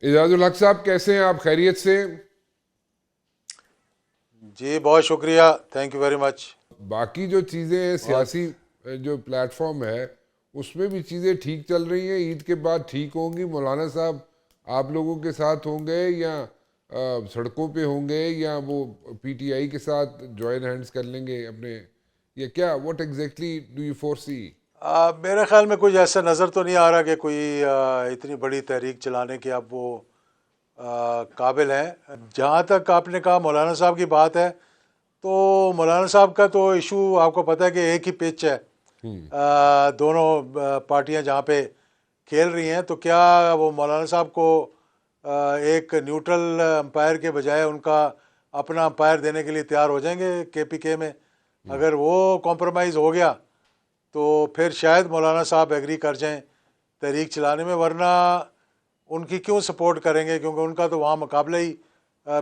اعجاز الحق صاحب کیسے ہیں آپ؟ خیریت سے؟ جی بہت شکریہ، تھینک یو ویری مچ۔ باقی جو چیزیں ہیں بہت سیاسی جو پلیٹ فارم ہے اس میں بھی چیزیں ٹھیک چل رہی ہیں؟ عید کے بعد ٹھیک ہوں گی؟ مولانا صاحب آپ لوگوں کے ساتھ ہوں گے یا سڑکوں پہ ہوں گے، یا وہ پی ٹی آئی کے ساتھ جوائن ہینڈز کر لیں گے اپنے، یا کیا what exactly do you foresee? میرے خیال میں کچھ ایسا نظر تو نہیں آ رہا کہ کوئی اتنی بڑی تحریک چلانے کے اب وہ قابل ہیں۔ جہاں تک آپ نے کہا مولانا صاحب کی بات ہے، تو مولانا صاحب کا تو ایشو آپ کو پتہ ہے کہ ایک ہی پچ ہے، دونوں پارٹیاں جہاں پہ کھیل رہی ہیں، تو کیا وہ مولانا صاحب کو ایک نیوٹرل امپائر کے بجائے ان کا اپنا امپائر دینے کے لیے تیار ہو جائیں گے کے پی کے میں؟ اگر وہ کمپرومائز ہو گیا تو پھر شاید مولانا صاحب ایگری کر جائیں تحریک چلانے میں، ورنہ ان کی کیوں سپورٹ کریں گے، کیونکہ ان کا تو وہاں مقابلہ ہی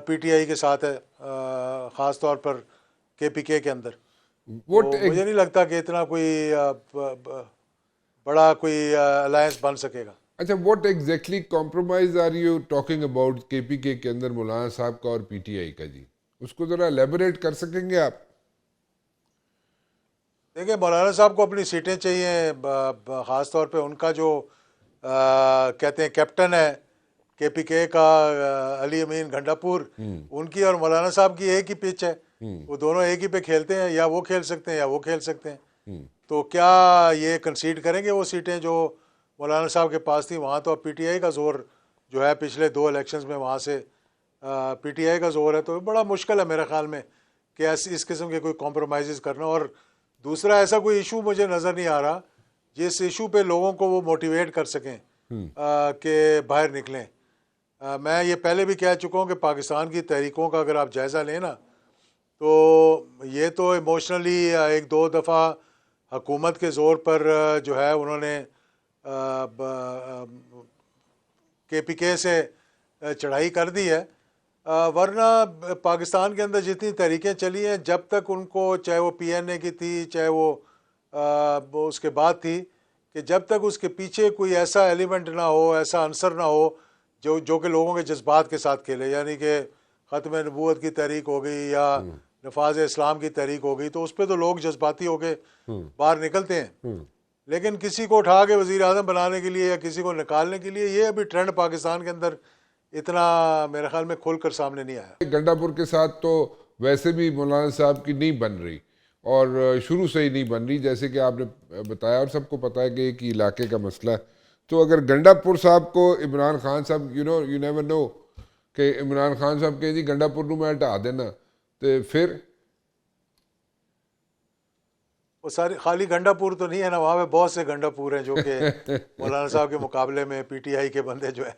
پی ٹی آئی کے ساتھ ہے، خاص طور پر کے پی کے اندر۔ واٹ تو مجھے نہیں لگتا کہ اتنا کوئی بڑا کوئی الائنس بن سکے گا۔ اچھا، what exactly compromise are you talking about K P کے اندر مولانا صاحب کا اور پی ٹی آئی کا؟ جی اس کو ذرا ایلیبوریٹ کر سکیں گے آپ؟ دیکھیں، مولانا صاحب کو اپنی سیٹیں چاہیے، خاص طور پہ ان کا جو کہتے ہیں کیپٹن ہے کے پی کے کا، علی امین گھنڈا پور، ان کی اور مولانا صاحب کی ایک ہی پچ ہے، وہ دونوں ایک ہی پہ کھیلتے ہیں، یا وہ کھیل سکتے ہیں یا وہ کھیل سکتے ہیں۔ تو کیا یہ کنسیڈ کریں گے وہ سیٹیں جو مولانا صاحب کے پاس تھیں؟ وہاں تو اب پی ٹی آئی کا زور جو ہے، پچھلے 2 الیکشنز میں وہاں سے پی ٹی آئی کا زور ہے، تو بڑا مشکل ہے میرے خیال میں کہ اس قسم کے کوئی کمپرومائزز کرنا۔ اور دوسرا ایسا کوئی ایشو مجھے نظر نہیں آ رہا جس ایشو پہ لوگوں کو وہ موٹیویٹ کر سکیں کہ باہر نکلیں۔ میں یہ پہلے بھی کہہ چکا ہوں کہ پاکستان کی تحریکوں کا اگر آپ جائزہ لیں نا، تو یہ تو ایموشنلی ایک دو دفعہ حکومت کے زور پر جو ہے انہوں نے کے پی کے سے چڑھائی کر دی ہے، ورنہ پاکستان کے اندر جتنی تحریکیں چلی ہیں، جب تک ان کو، چاہے وہ پی این اے کی تھی، چاہے وہ اس کے بعد تھی، کہ جب تک اس کے پیچھے کوئی ایسا ایلیمنٹ نہ ہو، ایسا عنصر نہ ہو جو کہ لوگوں کے جذبات کے ساتھ کھیلے، یعنی کہ ختم نبوت کی تحریک ہو گئی یا نفاذ اسلام کی تحریک ہو گئی، تو اس پہ تو لوگ جذباتی ہو کے باہر نکلتے ہیں۔ لیکن کسی کو اٹھا کے وزیر اعظم بنانے کے لیے یا کسی کو نکالنے کے لیے، یہ ابھی ٹرینڈ پاکستان کے اندر اتنا میرے خیال میں کھل کر سامنے نہیں آیا۔ گنڈا پور کے ساتھ تو ویسے بھی مولانا صاحب کی نہیں بن رہی، اور شروع سے ہی نہیں بن رہی، جیسے کہ آپ نے بتایا، اور سب کو پتہ ہے کہ ایک ہی علاقے کا مسئلہ ہے۔ تو اگر گنڈا پور صاحب کو عمران خان صاحب، یو نیور نو، کہ عمران خان صاحب کہیں جی گنڈا پور نو میں ہٹا دینا، تو پھر وہ ساری خالی گنڈا پور تو نہیں ہے نا، وہاں پہ بہت سے گنڈا پور ہیں جو کہ مولانا صاحب کے مقابلے میں پی ٹی آئی کے بندے جو ہیں،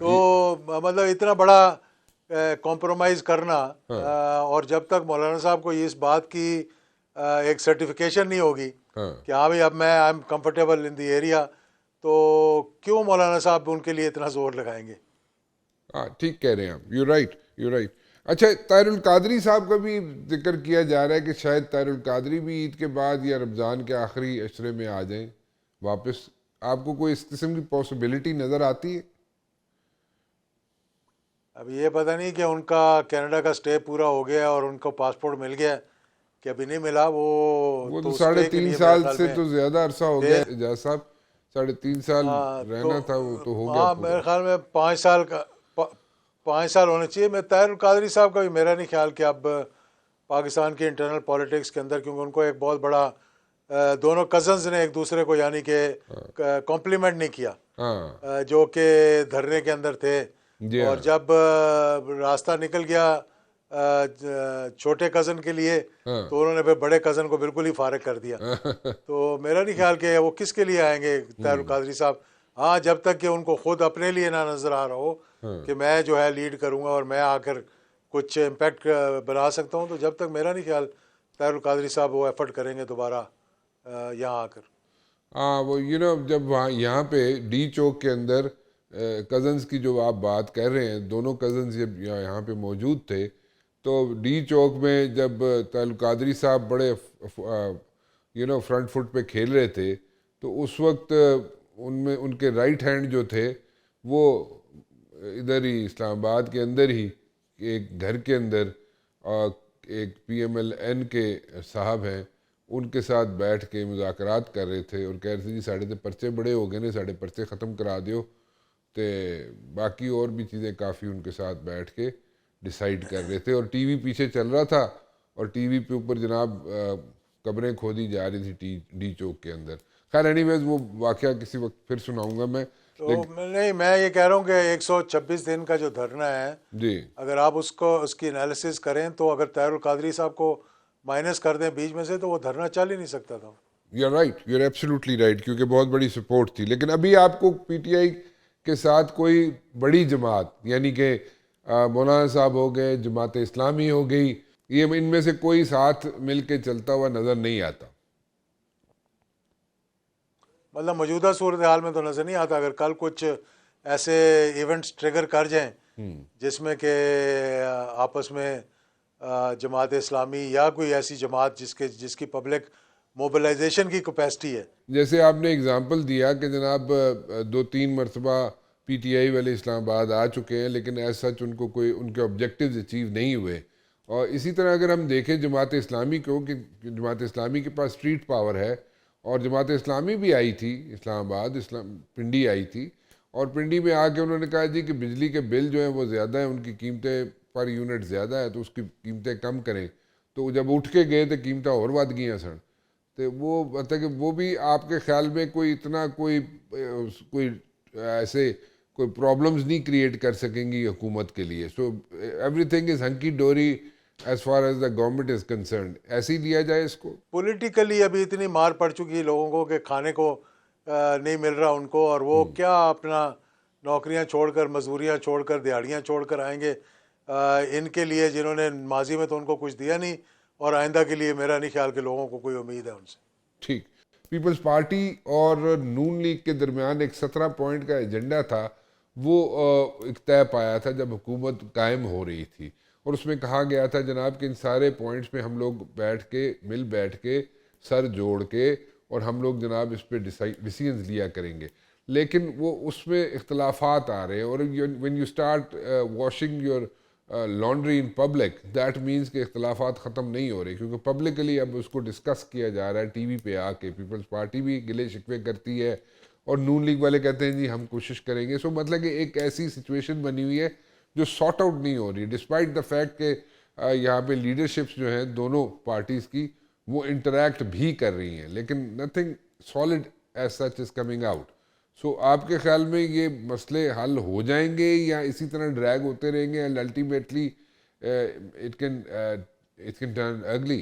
تو مطلب اتنا بڑا کمپرومائز کرنا، اور جب تک مولانا صاحب کو اس بات کی ایک سرٹیفکیشن نہیں ہوگی کہ ہاں بھائی اب میں I am comfortable in the area, تو کیوں مولانا صاحب ان کے لیے اتنا زور لگائیں گے؟ ہاں ٹھیک کہہ رہے ہیں آپ، یو رائٹ، یو رائٹ۔ اچھا، طاہر القادری صاحب کا بھی ذکر کیا جا رہا ہے کہ شاید طاہر القادری بھی عید کے بعد یا رمضان کے آخری عشرے میں آ جائیں واپس۔ آپ کو کوئی اس قسم کی پاسبلٹی نظر آتی ہے؟ اب یہ پتہ نہیں کہ ان کا کینیڈا کا سٹے پورا ہو گیا اور ان کو پاسپورٹ مل گیا کہ ابھی نہیں ملا، وہ وہ تو تو ساڑھے سٹے کے تین لیے میرے سال خیال سے میں تو زیادہ عرصہ ہو گیا دے اعجاز صاحب، 3.5 سال تو رہنا تھا، وہ تو ہو گیا ہاں پورا۔ میرے خیال میں 5 سال کا 5 سال ہونے چاہیے۔ میں طاہر القادری صاحب کا بھی میرا نہیں خیال کہ اب پاکستان کی انٹرنل پالیٹکس کے اندر، کیونکہ ان کو ایک بہت بڑا دونوں کزنز نے ایک دوسرے کو یعنی کہ کمپلیمنٹ نہیں کیا، ہاں جو کہ دھرنے کے اندر تھے، جی اور ہاں جب راستہ نکل گیا چھوٹے کزن کے لیے، ہاں تو انہوں نے پھر بڑے کزن کو بالکل ہی فارغ کر دیا۔ تو میرا نہیں خیال کہ وہ کس کے لیے آئیں گے طاہر القادری صاحب، ہاں جب تک کہ ان کو خود اپنے لیے نہ نظر آ رہا ہو کہ میں جو ہے لیڈ کروں گا اور میں آ کر کچھ امپیکٹ بنا سکتا ہوں، تو جب تک میرا نہیں خیال طاہر القادری صاحب وہ ایفرٹ کریں گے دوبارہ یہاں آ کر۔ ہاں، وہ جب وہاں یہاں پہ ڈی چوک کے اندر کزنز کی جو آپ بات کر رہے ہیں، دونوں کزنز جب یہاں پہ موجود تھے، تو ڈی چوک میں جب طاہر القادری صاحب بڑے فرنٹ فٹ پہ کھیل رہے تھے، تو اس وقت ان میں ان کے رائٹ ہینڈ جو تھے وہ ادھر ہی اسلام آباد کے اندر ہی ایک گھر کے اندر ایک پی ایم ایل این کے صاحب ہیں، ان کے ساتھ بیٹھ کے مذاکرات کر رہے تھے اور کہہ رہے تھے جی ساڑھے تے پرچے بڑے ہو گئے نے، ساڑھے پرچے ختم کرا دیو، تے باقی اور بھی چیزیں کافی ان کے ساتھ بیٹھ کے ڈیسائیڈ کر رہے تھے، اور ٹی وی پیچھے چل رہا تھا، اور ٹی وی پہ اوپر جناب قبریں کھودی جا رہی تھی ڈی چوک کے اندر. خیر اینی ویز وہ واقعہ کسی وقت پھر سناؤں گا میں. تو نہیں، میں یہ کہہ رہا ہوں کہ 126 دن کا جو دھرنا ہے، جی اگر آپ اس کی انالیسس کریں تو اگر طاہر القادری صاحب کو مائنس کر دیں بیچ میں سے تو وہ دھرنا چل ہی نہیں سکتا تھا. You are right, you are absolutely right, کیونکہ بہت بڑی سپورٹ تھی. لیکن ابھی آپ کو پی ٹی آئی کے ساتھ کوئی بڑی جماعت، یعنی کہ مولانا صاحب ہو گئے، جماعت اسلامی ہو گئی، یہ ان میں سے کوئی ساتھ مل کے چلتا ہوا نظر نہیں آتا. مطلب موجودہ صورتحال میں تو نظر نہیں آتا. اگر کل کچھ ایسے ایونٹس ٹریگر کر جائیں جس میں کہ آپس میں جماعت اسلامی یا کوئی ایسی جماعت جس کی پبلک موبلائزیشن کی کیپیسٹی ہے. جیسے آپ نے اگزامپل دیا کہ جناب 2-3 مرتبہ پی ٹی آئی والے اسلام آباد آ چکے ہیں، لیکن ایز سچ ان کو کوئی ان کے آبجیکٹیوز اچیو نہیں ہوئے. اور اسی طرح اگر ہم دیکھیں جماعت اسلامی کو، کہ جماعت اسلامی کے پاس اسٹریٹ پاور ہے، اور جماعت اسلامی بھی آئی تھی اسلام آباد، پنڈی آئی تھی، اور پنڈی میں آ کے انہوں نے کہا جی کہ بجلی کے بل جو ہیں وہ زیادہ ہیں، ان کی قیمتیں پر یونٹ زیادہ ہے، تو اس کی قیمتیں کم کریں. تو جب اٹھ کے گئے تو قیمتیں اور ود گئیں سن. تو وہ مطلب کہ وہ بھی آپ کے خیال میں کوئی اتنا کوئی ایسے کوئی پرابلمز نہیں کریٹ کر سکیں گی حکومت کے لیے. So everything is hunky dory as far as the government is concerned. ایسے ہی لیا جائے اس کو. پولیٹیکلی ابھی اتنی مار پڑ چکی لوگوں کو کہ کھانے کو نہیں مل رہا ان کو، اور وہ کیا اپنا نوکریاں چھوڑ کر، مزدوریاں چھوڑ کر، دیہڑیاں چھوڑ کر آئیں گے ان کے لیے جنہوں نے ماضی میں تو ان کو کچھ دیا نہیں، اور آئندہ کے لیے میرا نہیں خیال کہ لوگوں کو کوئی امید ہے ان سے. ٹھیک. پیپلز پارٹی اور نون لیگ کے درمیان ایک 17 پوائنٹ کا ایجنڈا تھا، وہ ایک طے پایا تھا جب حکومت قائم ہو رہی تھی، اور اس میں کہا گیا تھا جناب کہ ان سارے پوائنٹس پہ ہم لوگ بیٹھ کے سر جوڑ کے اور ہم لوگ جناب اس پہ ڈیسیژنز لیا کریں گے. لیکن وہ اس میں اختلافات آ رہے ہیں، اور when you start washing your laundry in public, that means کہ اختلافات ختم نہیں ہو رہے، کیونکہ پبلکلی اب اس کو ڈسکس کیا جا رہا ہے ٹی وی پہ آ کے. پیپلز پارٹی بھی گلے شکوے کرتی ہے، اور نون لیگ والے کہتے ہیں جی ہم کوشش کریں گے. سو مطلب کہ ایک ایسی سچویشن بنی ہوئی ہے جو سارٹ آؤٹ نہیں ہو رہی، ڈسپائٹ دا فیکٹ کہ یہاں پہ لیڈرشپس جو ہیں دونوں پارٹیز کی وہ انٹریکٹ بھی کر رہی ہیں، لیکن nothing solid as such is coming out. So آپ کے خیال میں یہ مسئلے حل ہو جائیں گے یا اسی طرح ڈریگ ہوتے رہیں گے، and ultimately it can turn اگلی؟